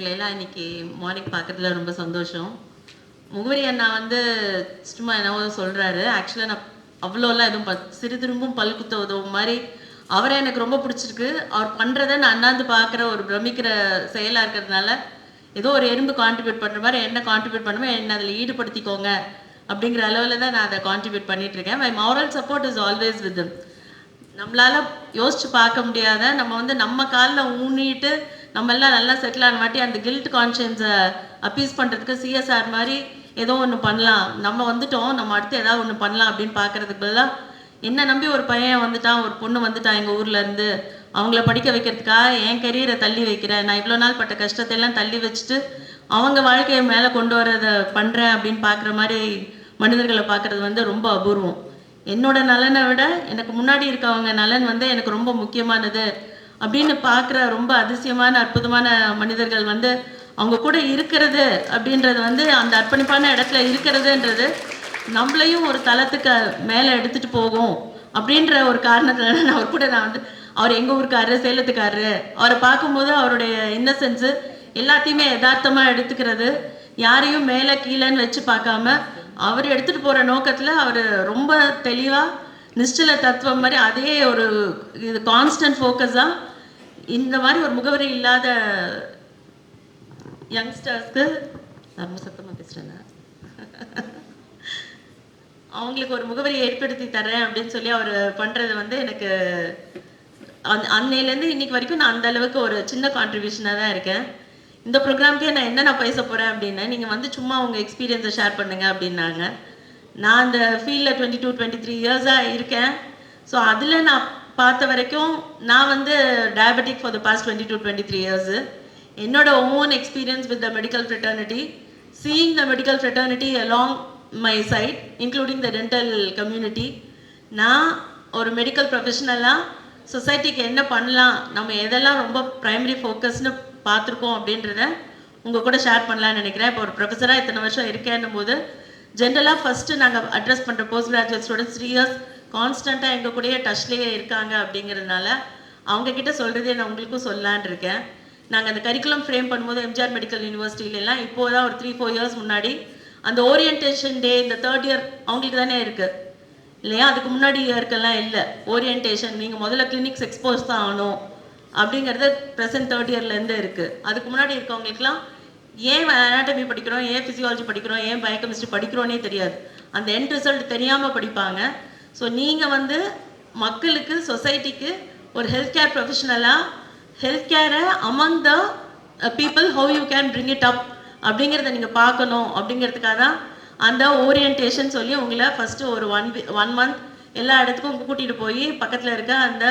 உங்களை எல்லாம் இன்னைக்கு மார்னிங் பார்க்கறதுல ரொம்ப சந்தோஷம். முகவரி அண்ணா வந்து சும்மா என்னவோ சொல்கிறாரு. ஆக்சுவலாக நான் அவ்வளோலாம் எதுவும் சிறு திரும்பும் பல்குத்த உதவும் மாதிரி அவரை எனக்கு ரொம்ப பிடிச்சிருக்கு. அவர் பண்ணுறதை நான் அண்ணாந்து பார்க்குற ஒரு பிரமிக்கிற செயலாக இருக்கிறதுனால ஏதோ ஒரு எறும்பு கான்ட்ரிபியூட் பண்ணுற மாதிரி என்ன கான்ட்ரிபியூட் பண்ணுவேன், என்ன அதில் ஈடுபடுத்திக்கோங்க அப்படிங்கிற அளவில் தான் நான் அதை கான்ட்ரிபியூட் பண்ணிகிட்ருக்கேன். My moral support is always with Thiem. நம்மளால் யோசிச்சு பார்க்க முடியாத நம்ம வந்து நம்ம காலில் ஊனிட்டு நம்ம எல்லாம் நல்லா செட்டில் ஆன மாட்டி அந்த கில்ட் கான்ஷியன்ஸை அப்பீஸ் பண்ணுறதுக்கு சிஎஸ்ஆர் மாதிரி ஏதோ ஒன்று பண்ணலாம், நம்ம வந்துட்டோம், நம்ம அடுத்து ஏதாவது ஒன்று பண்ணலாம் அப்படின்னு பார்க்குறதுக்கு பதிலாக என்னை நம்பி ஒரு பையன் வந்துட்டான், ஒரு பொண்ணு வந்துட்டான் எங்கள் ஊர்லேருந்து, அவங்கள படிக்க வைக்கிறதுக்காக என் கரியரை தள்ளி வைக்கிறேன், நான் இவ்வளோ நாள் பட்ட கஷ்டத்தை எல்லாம் தள்ளி வச்சுட்டு அவங்க வாழ்க்கையை மேலே கொண்டு வரதை பண்ணுறேன் அப்படின்னு பார்க்குற மாதிரி மனிதர்களை பார்க்குறது வந்து ரொம்ப அபூர்வம். என்னோட நலனை விட எனக்கு முன்னாடி இருக்கவங்க நலன் வந்து எனக்கு ரொம்ப முக்கியமானது அப்படின்னு பார்க்குற ரொம்ப அதிசயமான அற்புதமான மனிதர்கள் வந்து அவங்க கூட இருக்கிறது அப்படின்றது வந்து அந்த அர்ப்பணிப்பான இடத்துல இருக்கிறதுன்றது நம்மளையும் ஒரு தளத்துக்கு மேலே எடுத்துகிட்டு போகும் அப்படின்ற ஒரு காரணத்தில் நான் அவர் கூட நான் வந்து அவர் எங்கள் ஊருக்காரரு, சேலத்துக்காரரு, அவரை பார்க்கும்போது அவருடைய இன்னசென்ஸு எல்லாத்தையுமே யதார்த்தமாக எடுத்துக்கிறது, யாரையும் மேலே கீழேன்னு வச்சு பார்க்காம அவர் எடுத்துகிட்டு போகிற நோக்கத்தில் அவர் ரொம்ப தெளிவாக நிஷ்டல தத்துவம் மாதிரி அதே ஒரு இது கான்ஸ்டன்ட் ஃபோக்கஸாக இந்த மாதிரி ஒரு முகவரி இல்லாத யங்ஸ்டர்ஸ்க்கு ரொம்ப சத்தமாக பேசுகிறேங்க அவங்களுக்கு ஒரு முகவரி ஏற்படுத்தி தரேன் அப்படின்னு சொல்லி அவர் பண்ணுறது வந்து எனக்கு அன்னையிலேருந்து இன்னைக்கு வரைக்கும் நான் அந்த அளவுக்கு ஒரு சின்ன கான்ட்ரிபியூஷனாக தான் இருக்கேன். இந்த ப்ரோக்ராம்க்கே நான் என்ன பேச போகிறேன் அப்படின்னா, நீங்கள் வந்து சும்மா உங்கள் எக்ஸ்பீரியன்ஸை ஷேர் பண்ணுங்கள் அப்படின்னாங்க. நான் அந்த ஃபீல்டில் 22-23 இயர்ஸாக இருக்கேன். ஸோ அதில் நான் பார்த்த வரைக்கும் நான் வந்து diabetic for the past 22-23 years. என்னோட own experience with the medical fraternity, seeing the medical fraternity along my side including the dental community. நான் ஒரு மெடிக்கல் ப்ரொஃபஷனலாக சொசைட்டிக்கு என்ன பண்ணலாம், நம்ம எதெல்லாம் ரொம்ப ப்ரைமரி ஃபோக்கஸ்னு பார்த்துருக்கோம் அப்படின்றத உங்கள் கூட ஷேர் பண்ணலான்னு நினைக்கிறேன். இப்போ ஒரு ப்ரொஃபஸராக இத்தனை வருஷம் இருக்கேன்னும் போது ஜென்ரலாக ஃபஸ்ட்டு நாங்கள் அட்ரஸ் பண்ணுற போஸ்ட் கிராஜுவேட் ஸ்டூடெண்ட்ஸ் 3 இயர்ஸ் கான்ஸ்டண்ட்டாக எங்கள் கூடயே டச்லேயே இருக்காங்க அப்படிங்கிறதுனால அவங்கக்கிட்ட சொல்கிறதே நான் உங்களுக்கும் சொல்லலான் இருக்கேன். நாங்கள் அந்த கரிக்குலம் ஃப்ரேம் பண்ணும்போது எம்ஜிஆர் மெடிக்கல் யூனிவர்சிட்டியிலலாம் இப்போ தான் ஒரு 3-4 இயர்ஸ் முன்னாடி அந்த ஓரியன்டேஷன் டே இந்த 3rd இயர் அவங்களுக்கு தானே இருக்குது இல்லையா, அதுக்கு முன்னாடி இயர்க்கெல்லாம் இல்லை ஓரியன்டேஷன். நீங்கள் முதல்ல கிளினிக்ஸ் எக்ஸ்போஸ் தான் ஆகணும் அப்படிங்கிறது ப்ரெசன்ட் 3rd இயர்லேருந்து இருக்குது. அதுக்கு முன்னாடி இருக்கவங்களுக்குலாம் ஏன் அனாட்டமி படிக்கிறோம், ஏன் ஃபிசியாலஜி படிக்கிறோம், ஏன் பயோகெமிஸ்ட்ரி படிக்கிறோன்னே தெரியாது. அந்த எண்ட் ரிசல்ட் தெரியாமல் படிப்பாங்க. ஸோ நீங்கள் வந்து மக்களுக்கு சொசைட்டிக்கு ஒரு ஹெல்த் கேர் ப்ரொஃபஷனலாக ஹெல்த் கேரை among the people how you can bring it up அப்படிங்கிறத நீங்கள் பார்க்கணும் அப்படிங்கிறதுக்காக தான் அந்த ஓரியன்டேஷன் சொல்லி உங்களை ஃபஸ்ட்டு ஒரு 1 மந்த் எல்லா இடத்துக்கும் கூட்டிகிட்டு போய் பக்கத்தில் இருக்க அந்த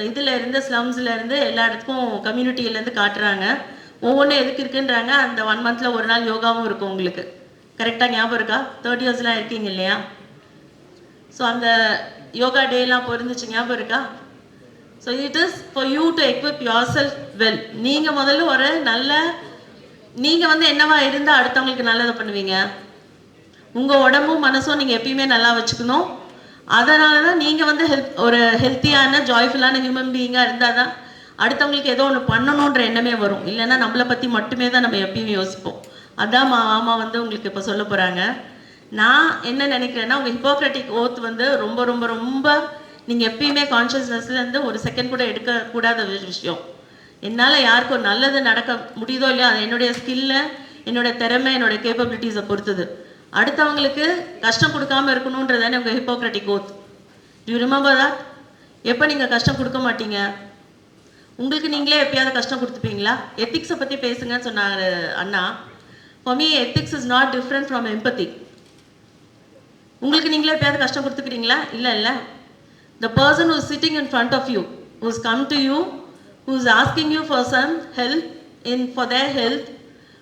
இதில் இருந்து ஸ்லம்ஸில் இருந்து எல்லா இடத்துக்கும் கம்யூனிட்டியிலேருந்து காட்டுறாங்க. ஒவ்வொன்றும் எதுக்கு இருக்குன்றாங்க. அந்த 1 மந்தில் ஒரு நாள் யோகாவும் இருக்கும் உங்களுக்கு. கரெக்டாக ஞாபகம் இருக்கா? 3rd இயர்ஸ்லாம் இருக்கீங்க இல்லையா? ஸோ அந்த யோகா டேலாம் பொருந்துச்சு, ஞாபகம் இருக்கா? So it is for you to equip your self well. நீங்கள் முதல்ல ஒரு நல்ல நீங்கள் வந்து என்னவா இருந்தால் அடுத்தவங்களுக்கு நல்லதை பண்ணுவீங்க. உங்கள் உடம்பும் மனசும் நீங்கள் எப்பயுமே நல்லா வச்சுக்கணும். அதனால தான் நீங்கள் வந்து ஒரு ஹெல்த்தியான ஜாய்ஃபுல்லான ஹியூமன் பீயிங்காக இருந்தால் தான் அடுத்தவங்களுக்கு ஏதோ ஒன்று பண்ணணுன்ற எண்ணமே வரும். இல்லைன்னா நம்மளை பற்றி மட்டுமே தான் நம்ம எப்பயும் யோசிப்போம். அதான் மாமா வந்து உங்களுக்கு இப்போ சொல்ல போகிறாங்க. நான் என்ன நினைக்கிறேன்னா, உங்கள் ஹிப்போக்ரட்டிக் ஓத் வந்து ரொம்ப ரொம்ப ரொம்ப நீங்கள் எப்பயுமே கான்ஷியஸ்னஸ்லேருந்து ஒரு செகண்ட் கூட எடுக்கக்கூடாத விஷயம். என்னால் யாருக்கும் நல்லது நடக்க முடியுதோ இல்லையோ அது என்னுடைய ஸ்கில்லை, என்னோடய திறமை, என்னோடய கேப்பபிலிட்டிஸை பொறுத்தது. அடுத்தவங்களுக்கு கஷ்டம் கொடுக்காமல் இருக்கணுன்றதானே உங்கள் hypocritic oath. You remember that? எப்போ நீங்கள் கஷ்டம் கொடுக்க மாட்டீங்க, உங்களுக்கு நீங்களே எப்பயாவது கஷ்டம் கொடுத்துப்பீங்களா? எத்திக்ஸை பற்றி பேசுங்கன்னு சொன்னார் அண்ணா. For me ethics is not different from empathy. உங்களுக்கு நீங்களே எப்பயாவது கஷ்டம் கொடுத்துக்கிறீங்களா? இல்லை. The person who is sitting in front of you, who is come to you, who is asking you for some help for their health,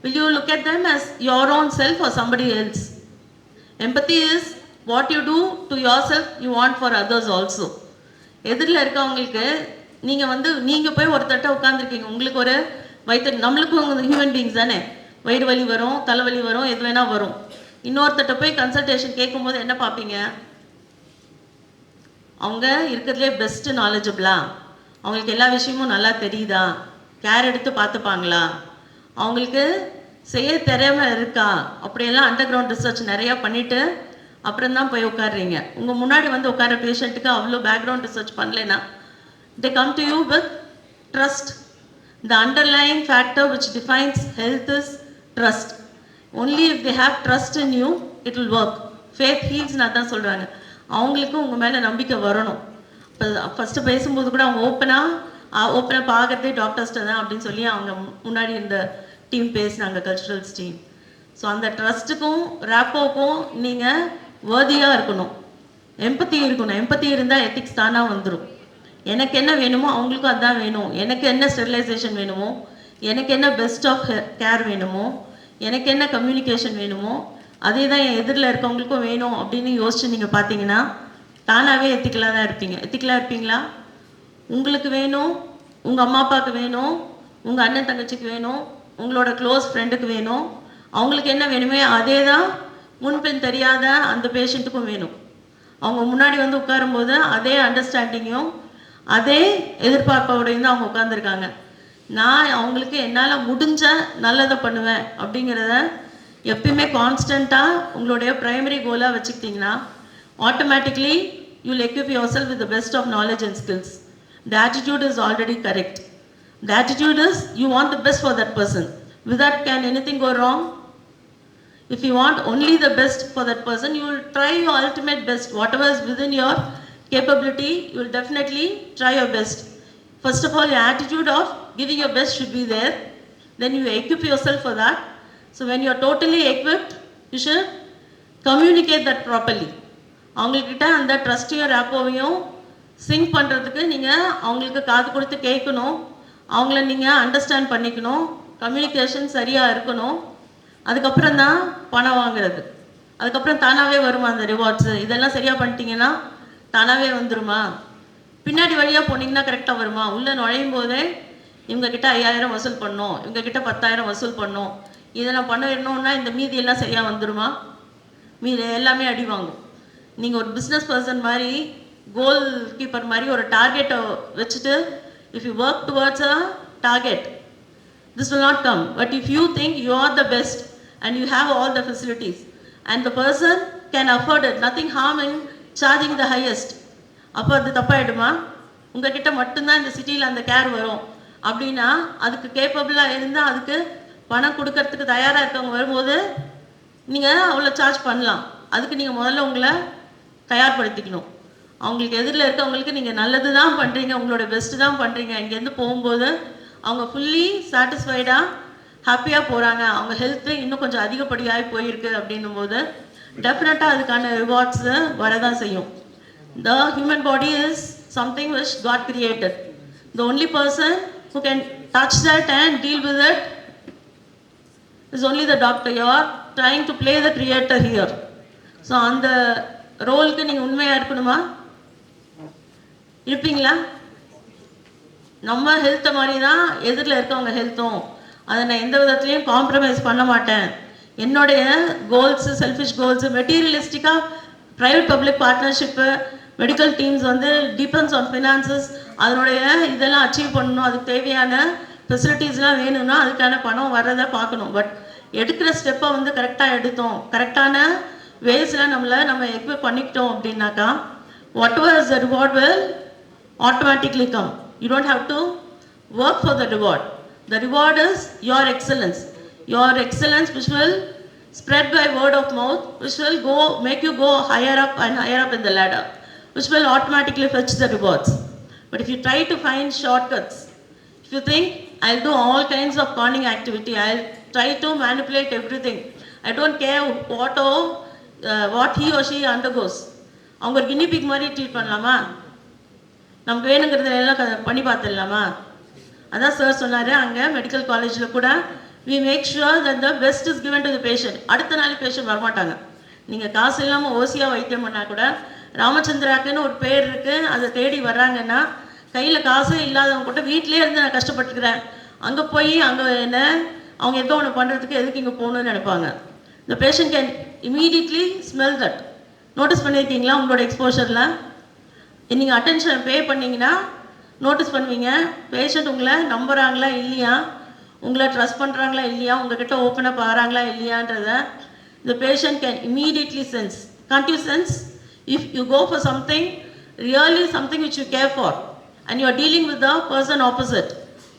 will you look at them as your own self or somebody else? Empathy is what you do to yourself, you want for others also. எதிரில் இருக்கவங்களுக்கு நீங்கள் வந்து நீங்கள் போய் ஒருத்தட்ட உட்காந்துருக்கீங்க, உங்களுக்கு ஒரு வயிற்று, நம்மளுக்கும் ஹியூமன் பீயிங்ஸ் தானே, வயிறு வலி வரும், தலைவலி வரும், எது வேணால் வரும். இன்னொருத்தட்ட போய் கன்சல்டேஷன் கேட்கும்போது என்ன பார்ப்பீங்க? அவங்க இருக்கிறதுலே பெஸ்ட்டு நாலேஜபிளா, அவங்களுக்கு எல்லா விஷயமும் நல்லா தெரியுதா, கேர் எடுத்து பார்த்துப்பாங்களா, அவங்களுக்கு செய்ய திறமை இருக்கா அப்படியெல்லாம் அண்டர் கிரவுண்ட் ரிசர்ச் நிறையா பண்ணிவிட்டு அப்புறம் தான் போய் உட்காடுறீங்க. உங்கள் முன்னாடி வந்து உட்கார பேஷண்ட்டுக்கு அவ்வளோ பேக்ரவுண்ட் ரிசர்ச் பண்ணலைன்னா they come to you with trust. The underlying factor which defines health is trust. Only if they have trust in you, it will work. Faith heals நான் தான் சொல்கிறாங்க. அவங்களுக்கும் உங்கள் மேலே நம்பிக்கை வரணும். இப்போ ஃபஸ்ட்டு பேசும்போது கூட அவங்க ஓப்பனாக பார்க்கறதே டாக்டர்ஸ்ட்டை தான் அப்படின்னு சொல்லி அவங்க முன்னாடி இந்த டீம் பேசினாங்க, கல்ச்சுரல்ஸ் டீம். ஸோ அந்த ட்ரஸ்ட்டுக்கும் ரேப்போக்கும் நீங்கள் வேர்தியாக இருக்கணும், எம்பத்தி இருக்கணும். எம்பத்தி இருந்தால் எத்திக்ஸ் தானாக வந்துடும். எனக்கு என்ன வேணுமோ அவங்களுக்கும் அதுதான் வேணும். எனக்கு என்ன ஸ்டெரிலைசேஷன் வேணுமோ, எனக்கு என்ன பெஸ்ட் ஆஃப் கேர் வேணுமோ, எனக்கு என்ன கம்யூனிகேஷன் வேணுமோ அதே தான் என் எதிரில் இருக்கவங்களுக்கும் வேணும் அப்படின்னு யோசிச்சு நீங்கள் பார்த்தீங்கன்னா தானாகவே எத்திக்கலாக தான் இருப்பீங்க. எத்திக்கலாக இருப்பீங்களா? உங்களுக்கு வேணும், உங்கள் அம்மா அப்பாவுக்கு வேணும், உங்கள் அண்ணன் தங்கச்சிக்கு வேணும், உங்களோட க்ளோஸ் ஃப்ரெண்டுக்கு வேணும். அவங்களுக்கு என்ன வேணுமே அதே தான் முன்பின் தெரியாத அந்த பேஷண்ட்டுக்கும் வேணும். அவங்க முன்னாடி வந்து உட்காரும்போது அதே அண்டர்ஸ்டாண்டிங்கும் அதே எதிர்பார்ப்போடையும் தான் அவங்க உட்காந்துருக்காங்க. நான் அவங்களுக்கு என்னால் முடிஞ்ச நல்லதை பண்ணுவேன் அப்படிங்கிறத எப்பயுமே கான்ஸ்டண்ட்டாக உங்களுடைய ப்ரைமரி கோலாக வச்சுக்கிட்டிங்கன்னா automatically you will equip yourself with the best of knowledge and skills. The attitude is already correct. The attitude is you want the best for that person. With that can anything go wrong? If you want only the best for that person, you will try your ultimate best. Whatever is within your capability, you will definitely try your best. First of all, your attitude of giving your best should be there. Then you equip yourself for that. So when you are totally equipped, you should communicate that properly. அவங்கக்கிட்ட அந்த ட்ரஸ்ட்டையும் ரேப்போவையும் sink பண்ணுறதுக்கு நீங்கள் அவங்களுக்கு காது கொடுத்து கேட்கணும், அவங்கள நீங்கள் அண்டர்ஸ்டாண்ட் பண்ணிக்கணும், கம்யூனிகேஷன் சரியாக இருக்கணும். அதுக்கப்புறம் தான் பணம் வாங்குறது. அதுக்கப்புறம் தானாகவே வருமா அந்த ரிவார்ட்ஸு? இதெல்லாம் சரியாக பண்ணிட்டீங்கன்னா தானாகவே வந்துடுமா? பின்னாடி வழியாக போனீங்கன்னா கரெக்டாக வருமா? உள்ளே நுழையும் போதே இவங்கக்கிட்ட 5000 வசூல் பண்ணோம், இவங்கக்கிட்ட 10,000 வசூல் பண்ணோம், இதை நான் பண்ணிடணுன்னா இந்த மீதி எல்லாம் சரியாக வந்துடுமா? மீதி எல்லாமே அடி வாங்கும். நீங்கள் ஒரு பிஸ்னஸ் பர்சன் மாதிரி, கோல் கீப்பர் மாதிரி ஒரு டார்கெட்டை வச்சுட்டு if you work towards a target, this will not come. But if you think you are the best and you have all the facilities and the person can afford it, nothing harm in charging the highest. அப்போ அது தப்பாயிடுமா? உங்ககிட்ட மட்டும்தான் இந்த சிட்டியில் அந்த care வரும் அப்படின்னா அதுக்கு கேப்பபிளாக இருந்தால் அதுக்கு பணம் கொடுக்கறதுக்கு தயாராக இருக்கவங்க வரும்போது நீங்கள் அவ்வளோ சார்ஜ் பண்ணலாம். அதுக்கு நீங்கள் முதல்ல உங்களை தயார்படுத்திக்கணும். அவங்களுக்கு எதிரில் இருக்கவங்களுக்கு நீங்கள் நல்லது தான் பண்ணுறீங்க, உங்களோட பெஸ்ட்டு தான் பண்ணுறீங்க. இங்கேருந்து போகும்போது அவங்க ஃபுல்லி சாட்டிஸ்ஃபைடாக ஹாப்பியாக போகிறாங்க, அவங்க ஹெல்த்து இன்னும் கொஞ்சம் அதிகப்படியாகி போயிருக்கு அப்படின்னும் போது டெஃபினட்டாக அதுக்கான ரிவார்ட்ஸு வரதான் செய்யும். The human body is something which God created. The only person who can touch that and deal with it is only the doctor. You are trying to play the creator here. So அந்த ரோலுக்கு நீங்கள் உண்மையாக இருக்கணுமா? இருப்பீங்களா? நம்ம ஹெல்த்தை மாதிரி தான் எதிரில் இருக்கவங்க ஹெல்த்தும். அதை நான் எந்த விதத்துலையும் காம்ப்ரமைஸ் பண்ண மாட்டேன். என்னுடைய கோல்ஸு, செல்ஃபிஷ் கோல்ஸு, மெட்டீரியலிஸ்டிக்காக ப்ரைவேட் பப்ளிக் பார்ட்னர்ஷிப்பு, மெடிக்கல் டீம்ஸ் வந்து டிபெண்ட்ஸ் ஆன் ஃபினான்சஸ், அதனுடைய இதெல்லாம் அச்சீவ் பண்ணணும். அதுக்கு தேவையான ஃபெசிலிட்டிஸ்லாம் வேணும்னா அதுக்கான பணம் வர்றதை பார்க்கணும். பட் எடுக்கிற ஸ்டெப்பை வந்து கரெக்டாக எடுத்தோம், கரெக்டான வேஸில் நம்ம எக்யூப் பண்ணிக்கிட்டோம் அப்படின்னாக்கா whatever is the reward will automatically come. You don't have to work for the reward. The reward is your excellence. Your excellence which will spread by word of mouth, which will make you go higher up and higher up in the ladder, which will automatically fetch the rewards. But if you try to find shortcuts, if you think I'll do all kinds of conning activity, I'll try to manipulate everything, I don't care what he or she undergoes. அவங்க ஒரு Kinni big மாதிரி treat பண்ணலாமா? நமக்கு வேணுங்கிறத எல்லாம் பண்ணி பார்த்துடலாமா? அதான் சார் சொன்னார், அங்கே மெடிக்கல் காலேஜில் கூட we make sure that the best is given to the patient. அடுத்த நாள் பேஷண்ட் வரமாட்டாங்க. நீங்கள் காசு இல்லாமல் ஓசியாக வைத்தியம் பண்ணால் கூட ராமச்சந்திராக்குன்னு ஒரு பேர் இருக்குது, அதை தேடி வர்றாங்கன்னா கையில் காசு இல்லாதவங்க கூட வீட்டிலே இருந்து நான் கஷ்டப்பட்டுக்கிறேன், அங்கே போய் அங்கே என்ன அவங்க ஏதோ ஒன்று பண்ணுறதுக்கு எதுக்கு இங்கே போகணுன்னு நினைப்பாங்க. The patient can immediately smell that. Notice பண்ணியிருக்கீங்களா உங்களோட எக்ஸ்போஷரில்? நீங்கள் அட்டென்ஷன் பே பண்ணிங்கன்னா நோட்டீஸ் பண்ணுவீங்க பேஷண்ட் உங்களை நம்புகிறாங்களா இல்லையா, உங்களை ட்ரஸ்ட் பண்ணுறாங்களா இல்லையா, உங்ககிட்ட ஓப்பன் அப் ஆகிறாங்களா இல்லையான்றத the patient can immediately sense. Can't you sense? If you go for something, really something which you care for, and you are dealing with the person opposite,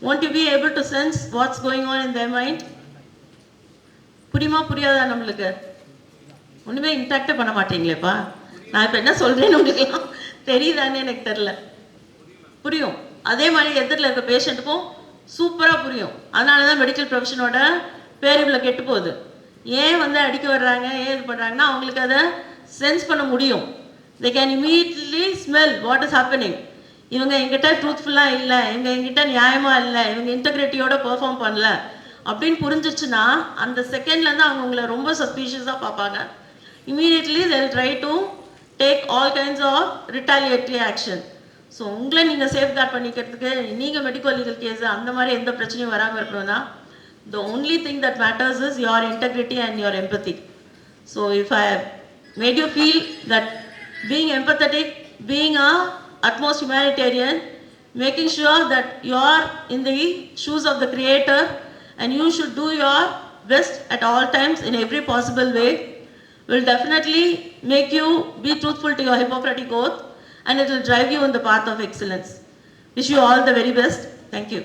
won't you be able to sense what's going on in their mind? புரியுமா புரியாதா? நம்மளுக்கு ஒன்றுமே இன்டாக்டே பண்ண மாட்டீங்களேப்பா. நான் இப்போ என்ன சொல்கிறேன்னு உங்களுக்குலாம் தெரியுதான்னு எனக்கு தெரில. புரியும். அதே மாதிரி எதிரில் இருக்க பேஷண்ட்டுக்கும் சூப்பராக புரியும். அதனால தான் மெடிக்கல் ப்ரொஃபஷனோட பேர் இவ்வளோ கெட்டு போகுது. ஏன் வந்து அடிக்க வர்றாங்க, ஏன் இது பண்ணுறாங்கன்னா அவங்களுக்கு அதை சென்ஸ் பண்ண முடியும். They can immediately smell what is happening. இவங்க எங்கிட்ட ட்ரூத்ஃபுல்லாக இல்லை, இவங்க எங்கிட்ட நியாயமாக இல்லை, இவங்க இன்டெகிரிட்டியோட பெர்ஃபார்ம் பண்ணல அப்படின்னு புரிஞ்சிச்சுன்னா அந்த செகண்ட்லேருந்து அவங்க உங்களை ரொம்ப சஸ்பீஷியஸாக பார்ப்பாங்க. Immediately they will try to take all kinds of retaliatory action. So உங்களை நீங்கள் சேஃப்கார்ட் பண்ணிக்கிறதுக்கு நீங்கள் மெடிக்கல் லீகல் கேஸு அந்த மாதிரி எந்த பிரச்சனையும் வராமல் இருக்கணும்னா the only thing that matters is your integrity and your empathy. So if I have made you feel that being empathetic, being a utmost humanitarian, making sure that you are in the shoes of the creator and you should do your best at all times in every possible way, will definitely make you be truthful to your Hippocratic oath, and it will drive you in the path of excellence. Wish you all the very best. Thank you.